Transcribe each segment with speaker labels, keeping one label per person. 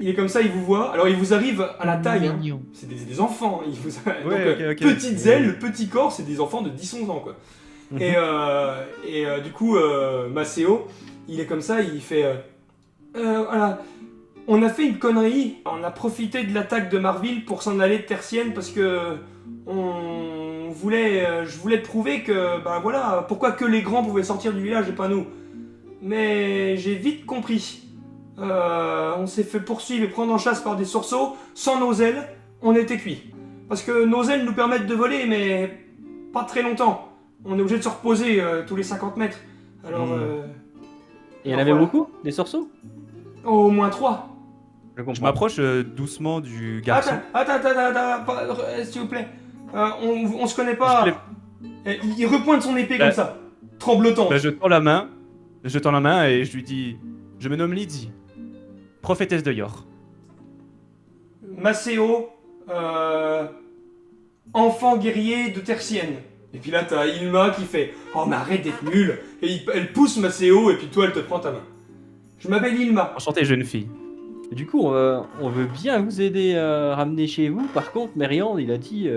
Speaker 1: il est comme ça, il vous voit. Alors il vous arrive à la taille, hein.
Speaker 2: Mignon.
Speaker 1: C'est des enfants. Il vous...
Speaker 3: Ouais,
Speaker 1: Donc
Speaker 3: ok.
Speaker 1: petites ailes, petit corps, c'est des enfants de 10-11 ans quoi.
Speaker 3: Mhm.
Speaker 1: Et du coup, Maceo, il est comme ça, il fait... voilà, on a fait une connerie, on a profité de l'attaque de Marville pour s'en aller de Tertienne parce que je voulais prouver que, ben voilà, pourquoi que les grands pouvaient sortir du village et pas nous. Mais j'ai vite compris. On s'est fait poursuivre et prendre en chasse par des sorceaux, sans nos ailes, on était cuits. Parce que nos ailes nous permettent de voler, mais pas très longtemps. On est obligé de se reposer tous les 50 mètres. Alors,
Speaker 4: Et il y en
Speaker 1: alors
Speaker 4: avait
Speaker 1: voilà.
Speaker 4: beaucoup, des sorceaux?
Speaker 1: Au moins 3.
Speaker 4: Je
Speaker 3: Je
Speaker 4: comprends.
Speaker 3: m'approche doucement du garçon.
Speaker 1: S'il vous plaît. On se connaît
Speaker 3: Je
Speaker 1: pas.
Speaker 3: connais-
Speaker 1: Il repointe son épée
Speaker 3: Bah,
Speaker 1: comme ça, tremblotant.
Speaker 3: Bah, je tends la main et je lui dis, je me nomme Lydie, prophétesse de Yor.
Speaker 1: Maceo, enfant guerrier de Tertienne. Et puis là, t'as Ilma qui fait oh, mais arrête d'être nul. Et elle pousse Maceo, et puis toi, elle te prend ta main. Je m'appelle Ilma.
Speaker 3: Enchantée jeune fille.
Speaker 4: Du coup, on veut bien vous aider à ramener chez vous. Par contre, Merian, il a dit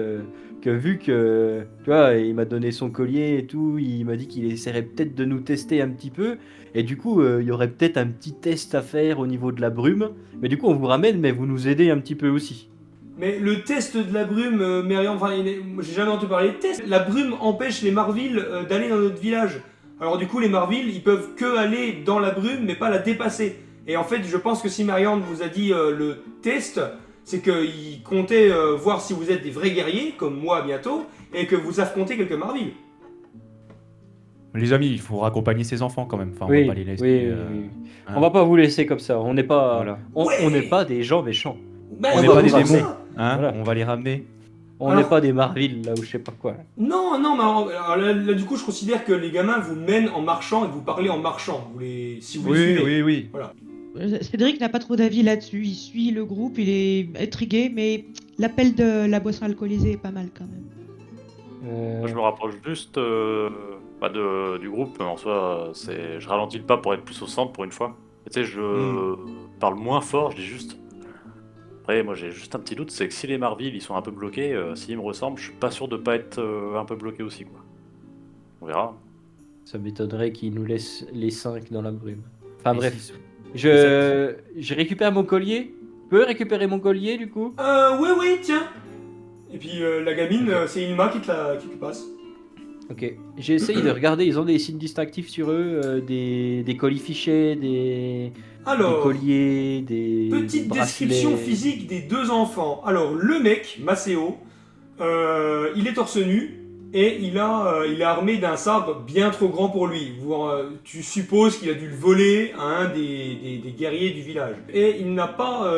Speaker 4: que vu que, tu vois, il m'a donné son collier et tout, il m'a dit qu'il essaierait peut-être de nous tester un petit peu. Et du coup, il y aurait peut-être un petit test à faire au niveau de la brume. Mais du coup, on vous ramène, mais vous nous aidez un petit peu aussi.
Speaker 1: Mais le test de la brume, Myriam, enfin, moi, j'ai jamais entendu parler de test. La brume empêche les Marvilles d'aller dans notre village. Alors du coup, les Marvilles, ils peuvent que aller dans la brume, mais pas la dépasser. Et en fait, je pense que si Marianne vous a dit le test, c'est qu'il comptait voir si vous êtes des vrais guerriers, comme moi bientôt, et que vous affrontez quelques Marvilles.
Speaker 3: Les amis, il faut raccompagner ses enfants quand même. Enfin, on
Speaker 4: Oui,
Speaker 3: va pas les laisser.
Speaker 4: oui.
Speaker 3: hein.
Speaker 4: On va pas vous laisser comme ça. On n'est pas,
Speaker 3: Voilà.
Speaker 1: Ouais.
Speaker 4: on n'est pas des gens méchants.
Speaker 1: Ben,
Speaker 3: On n'est
Speaker 1: va
Speaker 3: pas des
Speaker 1: voir
Speaker 3: démons.
Speaker 1: ça.
Speaker 3: Hein,
Speaker 4: Voilà.
Speaker 3: On va les ramener.
Speaker 4: On
Speaker 1: Alors-
Speaker 4: n'est pas des Marvilles là ou je sais pas quoi.
Speaker 1: Non, non, mais alors, là, du coup, je considère que les gamins vous mènent en marchant et que vous parlez en marchant. Si vous les suivez.
Speaker 3: Oui.
Speaker 2: Cédric n'a pas trop d'avis là-dessus. Il suit le groupe, il est intrigué, mais l'appel de la boisson alcoolisée est pas mal quand même.
Speaker 5: Moi, je me rapproche juste du groupe. En soi, je ralentis le pas pour être plus au centre pour une fois. Et tu sais, je parle moins fort, je dis juste. Après, moi, j'ai juste un petit doute, c'est que si les Marvilles ils sont un peu bloqués, s'ils me ressemblent, je suis pas sûr de pas être un peu bloqué aussi, quoi. On verra.
Speaker 4: Ça m'étonnerait qu'ils nous laissent les 5 dans la brume. Enfin
Speaker 3: Et
Speaker 4: bref.
Speaker 3: six.
Speaker 4: Je récupère mon collier. Je peux récupérer mon collier du coup?
Speaker 1: Oui, tiens. Et puis la gamine, c'est Ilma qui te passe.
Speaker 4: Ok. J'ai essayé de regarder, ils ont des signes distinctifs sur eux, des colifichets, des
Speaker 1: Alors,
Speaker 4: colliers, des
Speaker 1: petite
Speaker 4: bracelets.
Speaker 1: description physique des deux enfants. Alors, le mec, Maceo, il est torse nu et il est armé d'un sabre bien trop grand pour lui. Tu supposes qu'il a dû le voler à un des guerriers du village. Et il n'a pas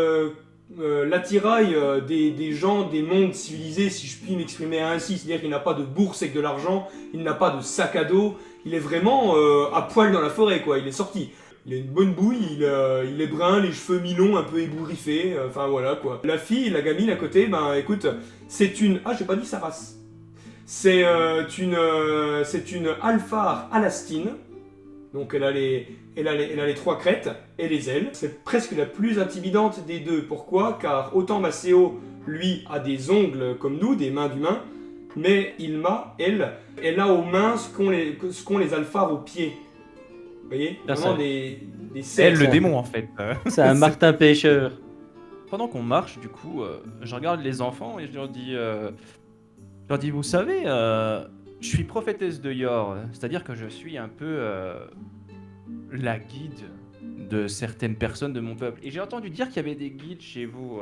Speaker 1: l'attirail des gens des mondes civilisés, si je puis m'exprimer ainsi. C'est-à-dire qu'il n'a pas de bourse avec de l'argent, il n'a pas de sac à dos. Il est vraiment à poil dans la forêt, quoi. Il est sorti. Il a une bonne bouille, il est brun, les cheveux mi-longs, un peu ébouriffés, enfin voilà quoi. La fille, la gamine à côté, ben écoute, c'est une... Ah, j'ai pas dit sa race. C'est une Alphar Alastine, donc elle a les 3 crêtes et les ailes. C'est presque la plus intimidante des deux. Pourquoi? Car autant Maceo, lui, a des ongles comme nous, des mains d'humain, mais Ilma, elle a aux mains ce qu'ont les Alphars aux pieds. Vous voyez?
Speaker 4: Ah,
Speaker 1: Vraiment
Speaker 4: ça.
Speaker 1: des
Speaker 3: Elle,
Speaker 1: cercles.
Speaker 3: le démon en fait.
Speaker 4: C'est un Martin pêcheur.
Speaker 3: Pendant qu'on marche, du coup, je regarde les enfants et je leur dis, vous savez, je suis prophétesse de Yor, c'est-à-dire que je suis un peu la guide de certaines personnes de mon peuple. Et j'ai entendu dire qu'il y avait des guides chez vous,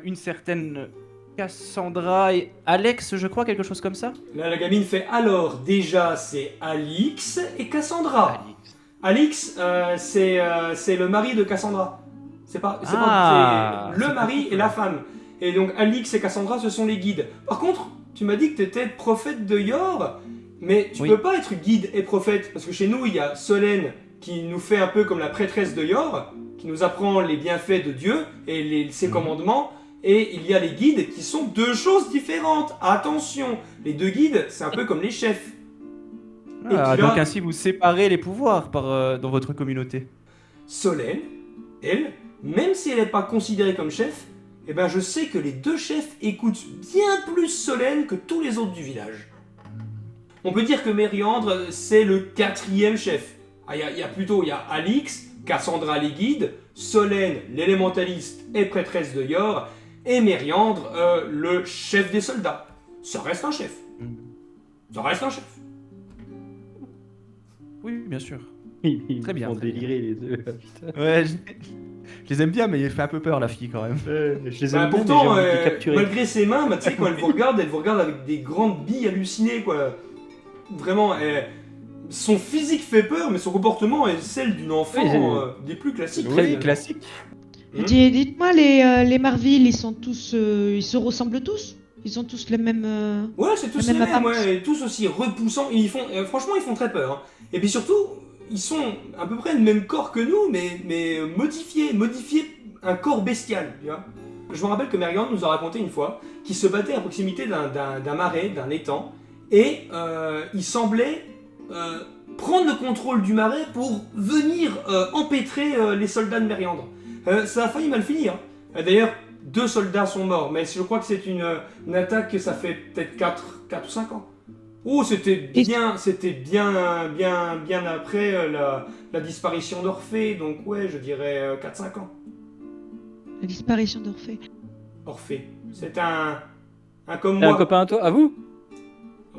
Speaker 3: une certaine Cassandra et Alex, je crois, quelque chose comme ça.
Speaker 1: Là, la gamine fait alors, déjà, c'est Alix et Cassandra. Alix, c'est le mari de Cassandra. C'est le mari et la femme. Et donc, Alix et Cassandra, ce sont les guides. Par contre, tu m'as dit que tu étais prophète de Yor, mais tu
Speaker 3: Oui.
Speaker 1: peux pas être guide et prophète, parce que chez nous, il y a Solène qui nous fait un peu comme la prêtresse de Yor, qui nous apprend les bienfaits de Dieu et ses commandements. Et il y a les guides qui sont deux choses différentes. Attention, les deux guides, c'est un peu comme les chefs. Et
Speaker 3: Ah,
Speaker 1: puis là,
Speaker 3: donc ainsi vous séparez les pouvoirs dans votre communauté.
Speaker 1: Solène, elle, même si elle n'est pas considérée comme chef, eh ben je sais que les 2 chefs écoutent bien plus Solène que tous les autres du village. On peut dire que Mériandre, c'est le 4e chef. Il y a Alix, Cassandra les guides, Solène, l'élémentaliste et prêtresse de Yor, et Mériandre, le chef des soldats. Ça reste un chef. Ça reste un chef.
Speaker 3: Oui, bien sûr.
Speaker 4: Ils
Speaker 3: Très bien,
Speaker 4: vont
Speaker 3: très bien.
Speaker 4: délirer les deux. Putain.
Speaker 3: Ouais, je les aime bien, mais il fait un peu peur, la fille, quand même.
Speaker 4: Je les
Speaker 1: Bah,
Speaker 4: aime bien, mais j'ai
Speaker 1: pourtant,
Speaker 4: envie de les capturer.
Speaker 1: malgré ses mains, bah, tu sais, quand elle vous regarde avec des grandes billes hallucinées, quoi. Vraiment, son physique fait peur, mais son comportement est celle d'une enfant
Speaker 4: Oui,
Speaker 1: des plus classiques.
Speaker 4: Très
Speaker 3: Oui,
Speaker 4: bien.
Speaker 3: classique.
Speaker 2: Dites-moi, les Marville, ils sont tous, ils se ressemblent tous? Ils ont tous le même.
Speaker 1: Ouais, c'est tous
Speaker 2: La
Speaker 1: les
Speaker 2: même
Speaker 1: mêmes,
Speaker 2: apparence.
Speaker 1: ouais, et tous aussi repoussants. Et franchement, ils font très peur. Hein. Et puis surtout, ils sont à peu près le même corps que nous, mais modifiés un corps bestial. Tu vois. Je me rappelle que Mériandre nous a raconté une fois qu'il se battait à proximité d'un marais, d'un étang, et il semblait prendre le contrôle du marais pour venir empêtrer les soldats de Mériandre. Ça a failli mal finir. D'ailleurs, 2 soldats sont morts, mais je crois que c'est une attaque que ça fait peut-être 4 ou 5 ans. Oh, c'était bien après la disparition d'Orphée, donc ouais, je dirais 4-5 ans.
Speaker 2: La disparition d'Orphée.
Speaker 1: Orphée, c'est un comme
Speaker 4: T'as
Speaker 1: moi.
Speaker 4: un copain à toi? À vous?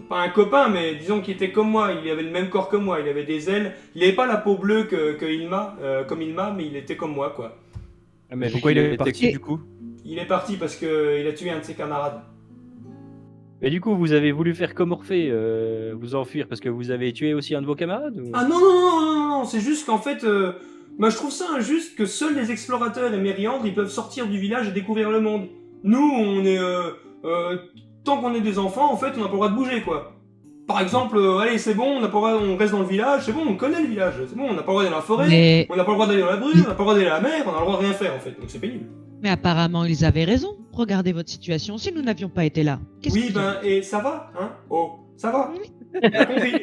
Speaker 1: Pas un copain, mais disons qu'il était comme moi, il avait le même corps que moi, il avait des ailes, il n'avait pas la peau bleue comme Ilma, mais il était comme moi, quoi.
Speaker 4: Ah, mais
Speaker 3: Pourquoi il est parti,
Speaker 2: Et-
Speaker 3: du coup?
Speaker 1: Il est parti parce qu'il a tué un de ses camarades.
Speaker 4: Et du coup, vous avez voulu faire comme Orphée, vous enfuir parce que vous avez tué aussi un de vos camarades ou...
Speaker 1: Ah non, c'est juste qu'en fait, moi je trouve ça injuste que seuls les explorateurs et Mériandre, ils peuvent sortir du village et découvrir le monde. Nous, on est... tant qu'on est des enfants, en fait, on n'a pas le droit de bouger, quoi. Par exemple, allez, c'est bon, on n'a pas le droit, on reste dans le village, c'est bon, on connaît le village, c'est bon, on n'a pas le droit d'aller dans la forêt,
Speaker 2: Mais,
Speaker 1: on n'a pas le droit d'aller dans la brume, on n'a pas le droit d'aller à la mer, on a le droit de rien faire, en fait, donc c'est pénible.
Speaker 2: mais apparemment, ils avaient raison. Regardez votre situation. Si nous n'avions pas été là, qu'est-ce
Speaker 1: Oui,
Speaker 2: que
Speaker 1: ben, et ça va, hein? Oh, ça va. T'as compris.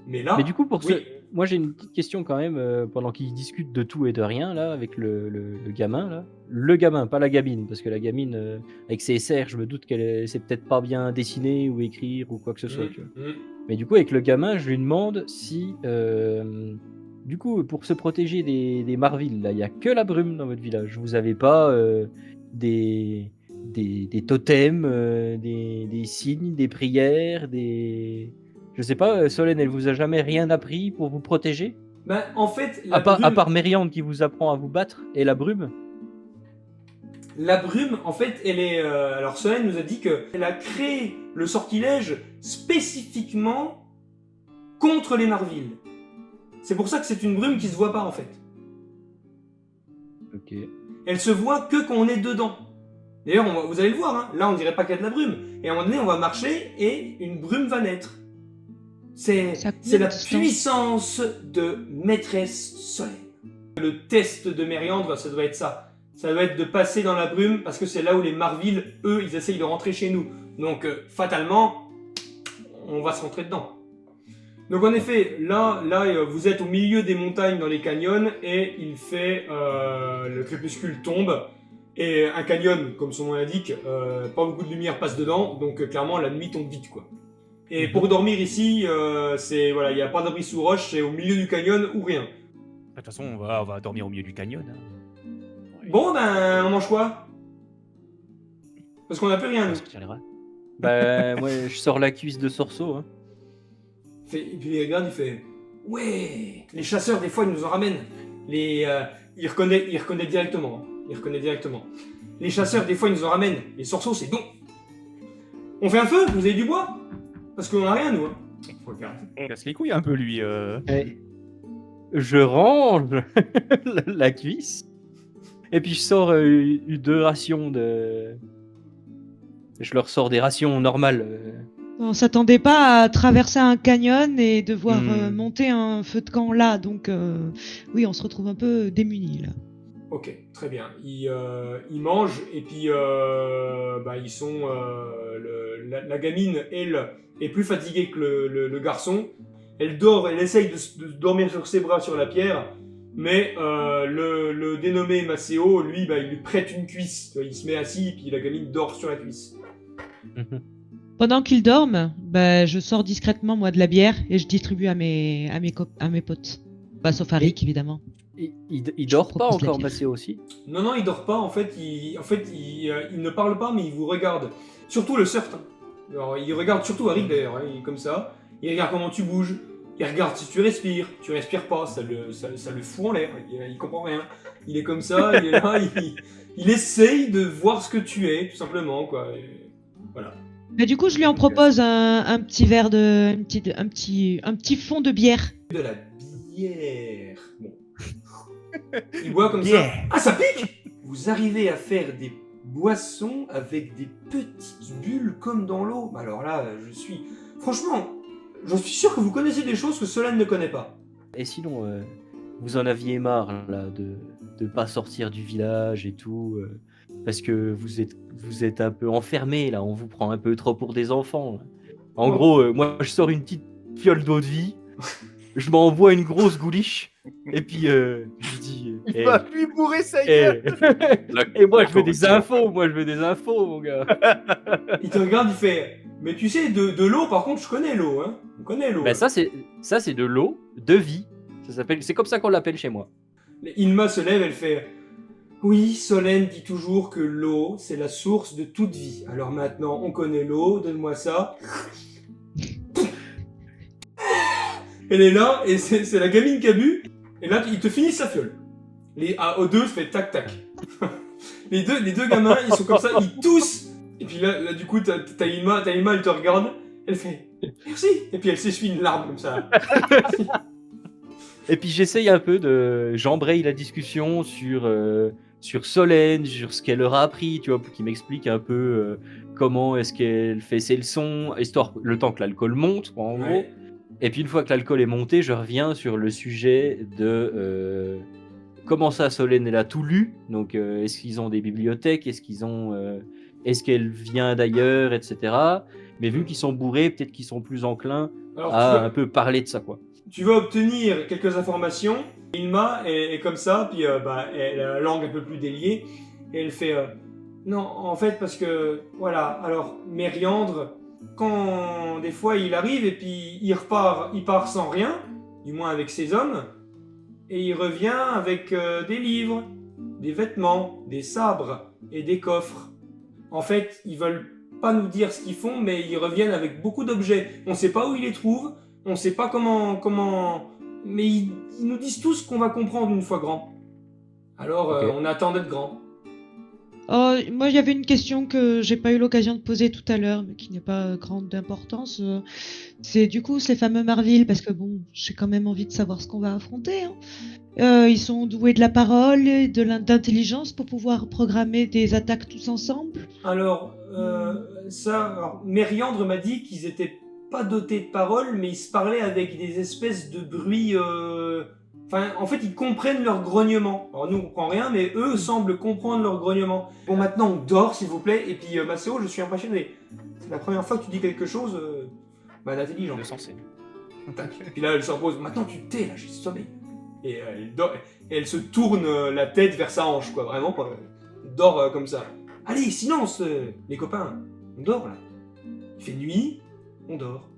Speaker 1: Mais là...
Speaker 4: Mais du coup, pour
Speaker 1: oui.
Speaker 4: moi j'ai une petite question quand même, pendant qu'ils discutent de tout et de rien, là, avec le gamin, là. Le gamin, pas la gamine, parce que la gamine, avec ses serres, je me doute qu'elle sait peut-être pas bien dessiner ou écrire ou quoi que ce soit, tu vois. Mais du coup, avec le gamin, je lui demande si, du coup, pour se protéger des Marville, là, il n'y a que la brume dans votre village. Vous avez pas des totems, des signes, des prières, des... Je sais pas, Solène, elle vous a jamais rien appris pour vous protéger?
Speaker 1: Ben, en fait,
Speaker 4: À part Mériandre qui vous apprend à vous battre, et la brume?
Speaker 1: La brume, en fait, elle est... alors Solène nous a dit qu'elle a créé le sortilège spécifiquement contre les Marville. C'est pour ça que c'est une brume qui se voit pas, en fait.
Speaker 4: Ok.
Speaker 1: Elle se voit que quand on est dedans. D'ailleurs, vous allez le voir, hein, là on dirait pas qu'il y a de la brume. Et à un moment donné, on va marcher et une brume va naître. C'est
Speaker 2: Ça
Speaker 1: la
Speaker 2: combien de distance
Speaker 1: puissance de maîtresse Solène. Le test de Mériandre, ça doit être ça. Ça doit être de passer dans la brume, parce que c'est là où les Marville, eux, ils essayent de rentrer chez nous. Donc, fatalement, on va se rentrer dedans. Donc en effet, là, vous êtes au milieu des montagnes dans les canyons, et il fait... le crépuscule tombe, et un canyon, comme son nom l'indique, pas beaucoup de lumière passe dedans, donc clairement, la nuit tombe vite, quoi. Et pour dormir ici, c'est voilà, il n'y a pas d'abri sous roche, c'est au milieu du canyon ou rien.
Speaker 3: De toute façon, on va dormir au milieu du canyon. Hein.
Speaker 1: Bon, ben, on mange quoi? Parce qu'on n'a plus rien,
Speaker 3: On va
Speaker 1: nous.
Speaker 3: sortir les rats.
Speaker 4: Bah, moi, je sors la cuisse de Sorceau. Hein.
Speaker 1: Et puis il regarde, il fait ouais, les chasseurs des fois ils nous en ramènent. Il reconnaît directement. Hein. Il reconnaît directement. Les chasseurs des fois ils nous en ramènent. Les sorceaux c'est bon. On fait un feu? Vous avez du bois? Parce qu'on a rien nous. Hein. Regarde.
Speaker 3: Il casse les couilles un peu, lui.
Speaker 4: Et je range la cuisse. Et puis je sors 2 rations de... Je leur sors des rations normales.
Speaker 2: On s'attendait pas à traverser un canyon et devoir
Speaker 3: Hmm.
Speaker 2: monter un feu de camp là, donc oui, on se retrouve un peu démunis là.
Speaker 1: Ok, très bien. Ils mangent et puis ils sont. La gamine, elle, est plus fatiguée que le garçon. Elle dort, elle essaye de dormir sur ses bras sur la pierre, mais le dénommé Maceo, lui, il lui prête une cuisse. Tu vois, il se met assis, puis la gamine dort sur la cuisse.
Speaker 2: Pendant qu'ils dorment, je sors discrètement moi de la bière et je distribue à mes potes. Pas sauf à Rick évidemment.
Speaker 4: Il dort pas
Speaker 2: propose la
Speaker 4: encore,
Speaker 2: bière.
Speaker 4: Maceo aussi?
Speaker 1: Non, il dort pas, en fait, il ne parle pas, mais il vous regarde. Surtout le certain. Alors, il regarde surtout Harry d'ailleurs, hein, il est comme ça. Il regarde comment tu bouges, il regarde si tu respires pas, ça le fout en l'air, il comprend rien. Il est comme ça, il est là, il essaye de voir ce que tu es, tout simplement, quoi. Et voilà.
Speaker 2: Du coup, je lui en propose un petit verre un petit fond de bière.
Speaker 1: De la bière. Bon. Il boit comme ça. Ah, ça pique! Vous arrivez à faire des boissons avec des petites bulles comme dans l'eau. Alors là, franchement, je suis sûr que vous connaissez des choses que Solène ne connaît pas.
Speaker 4: Et sinon, vous en aviez marre là de pas sortir du village et tout, parce que vous êtes un peu enfermés là, on vous prend un peu trop pour des enfants. Là. En gros, moi je sors une petite fiole d'eau de vie, je m'envoie une grosse gouliche, et puis je dis.
Speaker 3: Il va lui bourrer sa gueule.
Speaker 4: Et moi je veux des infos, mon gars.
Speaker 1: Il te regarde, il fait. Mais tu sais, de l'eau, par contre, je connais l'eau, hein. On connaît l'eau.
Speaker 4: Ben ça c'est de l'eau de vie. C'est comme ça qu'on l'appelle chez moi.
Speaker 1: Ilma se lève, elle fait. Oui, Solène dit toujours que l'eau, c'est la source de toute vie. Alors maintenant, on connaît l'eau, donne-moi ça. Elle est là, et c'est la gamine qui a bu, et là, il te finit sa fiole. Aux deux, ça fait tac-tac. les deux gamins, ils sont comme ça, ils toussent. Et puis là du coup, t'as Ilma, elle te regarde, elle fait merci. Et puis elle s'essuie une larme comme ça.
Speaker 4: Et puis j'essaye un peu j'embraye la discussion sur Solène, sur ce qu'elle leur a appris, tu vois, pour qu'ils m'expliquent un peu comment est-ce qu'elle fait ses leçons, histoire le temps que l'alcool monte, quoi, en gros. Et puis une fois que l'alcool est monté, je reviens sur le sujet de comment ça Solène elle a tout lu, donc est-ce qu'ils ont des bibliothèques, est-ce qu'elle vient d'ailleurs, etc. Mais vu qu'ils sont bourrés, peut-être qu'ils sont plus enclins à un peu parler de ça, quoi.
Speaker 1: Tu vas obtenir quelques informations. Ilma est comme ça, puis elle a la langue un peu plus déliée, et elle fait non, en fait, parce que voilà, alors Mériandre, quand des fois il arrive et puis il part sans rien, du moins avec ses hommes, et il revient avec des livres, des vêtements, des sabres et des coffres. En fait, ils veulent pas nous dire ce qu'ils font, mais ils reviennent avec beaucoup d'objets. On sait pas où ils les trouvent. On sait pas comment... Mais ils nous disent tous qu'on va comprendre une fois grand. Alors, on attend d'être grand.
Speaker 2: Oh, moi, il y avait une question que j'ai pas eu l'occasion de poser tout à l'heure, mais qui n'est pas grande d'importance. C'est du coup ces fameux Marville, parce que bon, j'ai quand même envie de savoir ce qu'on va affronter. Hein. Ils sont doués de la parole et d'intelligence pour pouvoir programmer des attaques tous ensemble.
Speaker 1: Alors, Mériandre m'a dit qu'ils étaient pas dotés de parole, mais ils se parlaient avec des espèces de bruits... Enfin, en fait, ils comprennent leur grognement. Alors nous, on comprend rien, mais eux semblent comprendre leur grognement. Bon, maintenant, on dort, s'il vous plaît. Et puis, Maceo, je suis impressionné. C'est la première fois que tu dis quelque chose d'intelligent.
Speaker 3: De sensé.
Speaker 1: Puis là, elle se repose. Maintenant, tu tais, là, j'ai sommeil. Et elle dort, et elle se tourne la tête vers sa hanche, quoi. Vraiment, quoi. Elle dort comme ça. Allez, silence, les copains. On dort, là. Il fait nuit, on dort.